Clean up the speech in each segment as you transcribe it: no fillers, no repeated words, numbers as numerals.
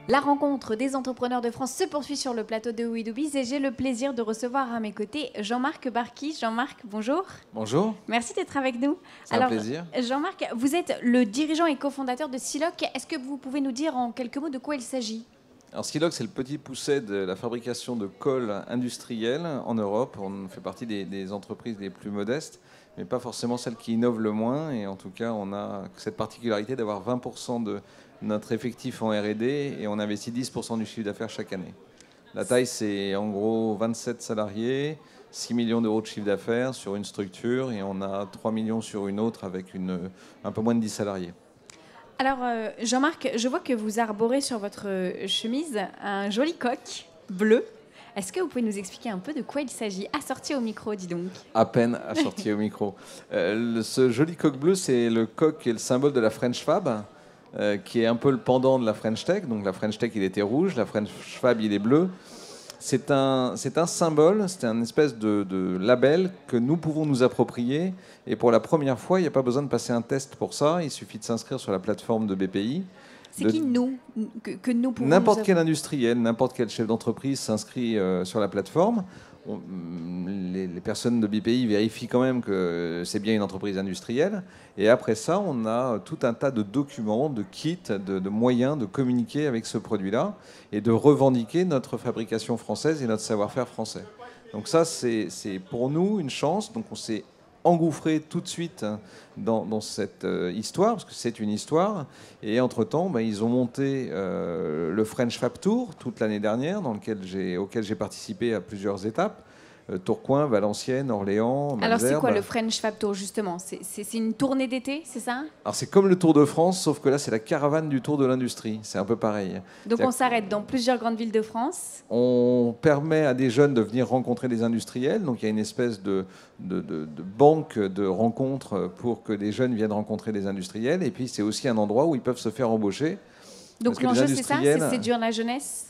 La rencontre des entrepreneurs de France se poursuit sur le plateau de We Do Biz et j'ai le plaisir de recevoir à mes côtés Jean-Marc Barky. Jean-Marc, bonjour. Bonjour. Merci d'être avec nous. C'est un plaisir. Jean-Marc, vous êtes le dirigeant et cofondateur de Siloc. Est-ce que vous pouvez nous dire en quelques mots de quoi il s'agit ? Alors Siloc, c'est le petit pousset de la fabrication de colle industrielle en Europe. On fait partie des entreprises les plus modestes, mais pas forcément celles qui innovent le moins. Et en tout cas, on a cette particularité d'avoir 20% de notre effectif en R&D et on investit 10% du chiffre d'affaires chaque année. La taille, c'est en gros 27 salariés, 6 millions d'euros de chiffre d'affaires sur une structure et on a 3 millions sur une autre avec un peu moins de 10 salariés. Alors, Jean-Marc, je vois que vous arborez sur votre chemise un joli coq bleu. Est-ce que vous pouvez nous expliquer un peu de quoi il s'agit ? Assorti au micro, dis donc. À peine assorti au micro. Ce joli coq bleu, c'est le coq qui est le symbole de la French Fab, qui est un peu le pendant de la French Tech. Donc la French Tech, il était rouge, la French Fab, il est bleu. C'est un symbole, c'est un espèce de label que nous pouvons nous approprier. Et pour la première fois, il n'y a pas besoin de passer un test pour ça. Il suffit de s'inscrire sur la plateforme de BPI. C'est qui nous que nous pouvons N'importe quel industriel, n'importe quel chef d'entreprise s'inscrit sur la plateforme. Les personnes de BPI vérifient quand même que c'est bien une entreprise industrielle. Et après ça, on a tout un tas de documents, de kits, de moyens de communiquer avec ce produit-là et de revendiquer notre fabrication française et notre savoir-faire français. Donc ça, c'est pour nous une chance. Donc on s'est engouffré tout de suite dans cette histoire, parce que c'est une histoire. Et entre-temps, ils ont monté le French Fab Tour toute l'année dernière, auquel j'ai participé à plusieurs étapes. Tourcoing, Valenciennes, Orléans, Malesherbes. Alors c'est quoi le French Fab Tour justement ? C'est une tournée d'été, c'est ça ? Alors c'est comme le Tour de France, sauf que là c'est la caravane du Tour de l'industrie. C'est un peu pareil. Donc on s'arrête dans plusieurs grandes villes de France. On permet à des jeunes de venir rencontrer des industriels. Donc il y a une espèce de banque de rencontres pour que des jeunes viennent rencontrer des industriels. Et puis c'est aussi un endroit où ils peuvent se faire embaucher. Donc l'enjeu c'est ça, c'est séduire la jeunesse ?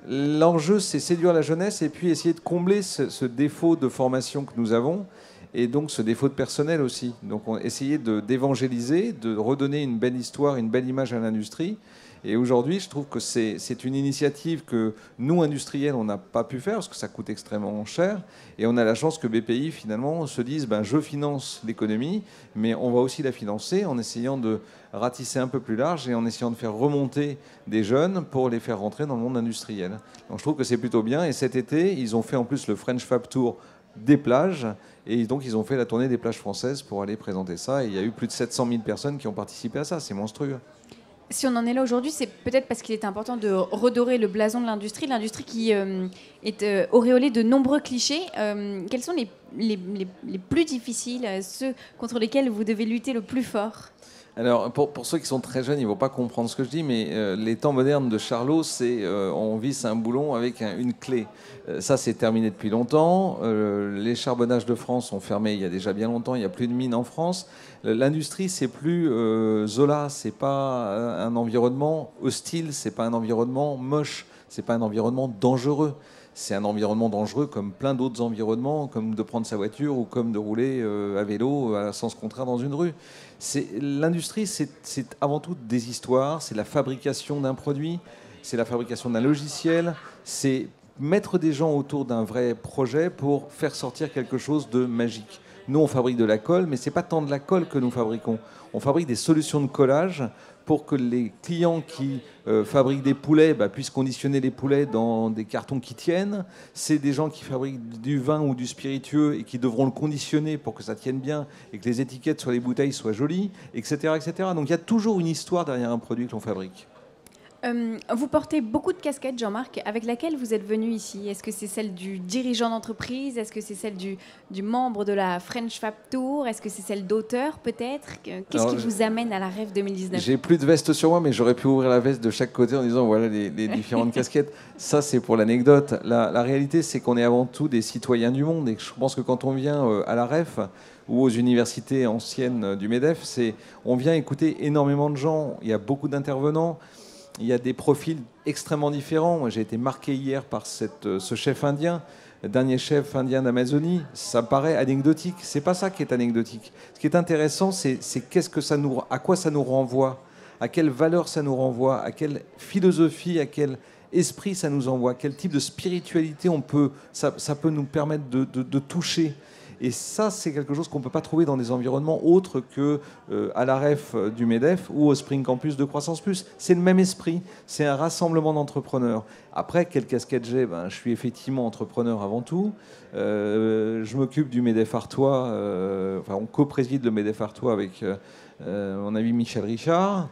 L'enjeu, c'est séduire la jeunesse et puis essayer de combler ce défaut de formation que nous avons et donc ce défaut de personnel aussi. Donc essayer d'évangéliser, de redonner une belle histoire, une belle image à l'industrie. Et aujourd'hui, je trouve que c'est une initiative que nous, industriels, on n'a pas pu faire parce que ça coûte extrêmement cher. Et on a la chance que BPI, finalement, se dise je finance l'économie, mais on va aussi la financer en essayant de ratisser un peu plus large et en essayant de faire remonter des jeunes pour les faire rentrer dans le monde industriel. Donc je trouve que c'est plutôt bien. Et cet été, ils ont fait en plus le French Fab Tour des plages. Et donc, ils ont fait la tournée des plages françaises pour aller présenter ça. Et il y a eu plus de 700 000 personnes qui ont participé à ça. C'est monstrueux. Si on en est là aujourd'hui, c'est peut-être parce qu'il est important de redorer le blason de l'industrie qui est auréolée de nombreux clichés. Quels sont les plus difficiles, ceux contre lesquels vous devez lutter le plus fort ? Alors, pour ceux qui sont très jeunes, ils ne vont pas comprendre ce que je dis, mais les temps modernes de Charlot, c'est on visse un boulon avec une clé. Ça, c'est terminé depuis longtemps. Les charbonnages de France ont fermé il y a déjà bien longtemps. Il n'y a plus de mines en France. L'industrie, c'est plus Zola. C'est pas un environnement hostile. C'est pas un environnement moche. C'est pas un environnement dangereux. C'est un environnement dangereux comme plein d'autres environnements, comme de prendre sa voiture ou comme de rouler à vélo à sens contraire dans une rue. L'industrie, c'est avant tout des histoires, c'est la fabrication d'un produit, c'est la fabrication d'un logiciel, c'est mettre des gens autour d'un vrai projet pour faire sortir quelque chose de magique. Nous, on fabrique de la colle, mais ce n'est pas tant de la colle que nous fabriquons. On fabrique des solutions de collage pour que les clients qui fabriquent des poulets puissent conditionner les poulets dans des cartons qui tiennent. C'est des gens qui fabriquent du vin ou du spiritueux et qui devront le conditionner pour que ça tienne bien et que les étiquettes sur les bouteilles soient jolies, etc., etc. Donc il y a toujours une histoire derrière un produit que l'on fabrique. Vous portez beaucoup de casquettes, Jean-Marc. Avec laquelle vous êtes venu ici ? Est-ce que c'est celle du dirigeant d'entreprise ? Est-ce que c'est celle du membre de la French Fab Tour ? Est-ce que c'est celle d'auteur, peut-être ? Qu'est-ce qui vous amène à la REF 2019 ? J'ai plus de veste sur moi, mais j'aurais pu ouvrir la veste de chaque côté en disant voilà les différentes casquettes. Ça, c'est pour l'anecdote. La réalité, c'est qu'on est avant tout des citoyens du monde. Et je pense que quand on vient à la REF ou aux universités anciennes du MEDEF, on vient écouter énormément de gens. Il y a beaucoup d'intervenants. Il y a des profils extrêmement différents. Moi, j'ai été marqué hier par ce chef indien, dernier chef indien d'Amazonie. Ça paraît anecdotique. C'est pas ça qui est anecdotique. Ce qui est intéressant, c'est à quoi ça nous renvoie. à quelle valeur ça nous renvoie, à quelle philosophie, à quel esprit ça nous envoie, quel type de spiritualité ça peut nous permettre de toucher. Et ça, c'est quelque chose qu'on ne peut pas trouver dans des environnements autres que à la REF du MEDEF ou au Spring Campus de Croissance Plus. C'est le même esprit, c'est un rassemblement d'entrepreneurs. Après, quelle casquette j'ai? Je suis effectivement entrepreneur avant tout. Je m'occupe du MEDEF Artois, on co-préside le MEDEF Artois avec mon ami Michel Richard.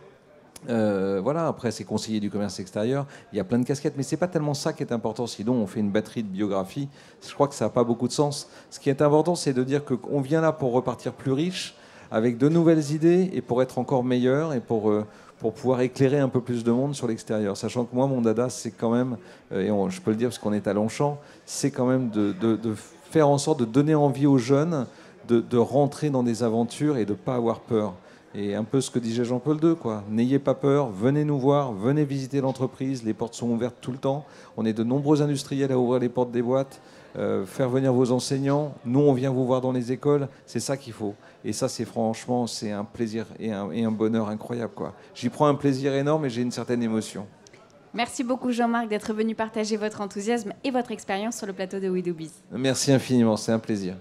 Voilà, après c'est conseiller du commerce extérieur, il y a plein de casquettes, mais c'est pas tellement ça qui est important, sinon on fait une batterie de biographie, je crois que ça n'a pas beaucoup de sens. Ce qui est important, c'est de dire qu'on vient là pour repartir plus riche, avec de nouvelles idées, et pour être encore meilleur, et pour pouvoir éclairer un peu plus de monde sur l'extérieur, sachant que moi, mon dada, c'est quand même, et je peux le dire parce qu'on est à Longchamp, c'est quand même de faire en sorte de donner envie aux jeunes de rentrer dans des aventures et de ne pas avoir peur. Et un peu ce que disait Jean-Paul II, quoi. N'ayez pas peur, venez nous voir, venez visiter l'entreprise, les portes sont ouvertes tout le temps. On est de nombreux industriels à ouvrir les portes des boîtes, faire venir vos enseignants. Nous, on vient vous voir dans les écoles, c'est ça qu'il faut. Et ça, c'est franchement, c'est un plaisir et un bonheur incroyable, quoi. J'y prends un plaisir énorme et j'ai une certaine émotion. Merci beaucoup Jean-Marc d'être venu partager votre enthousiasme et votre expérience sur le plateau de We Do Biz. Merci infiniment, c'est un plaisir.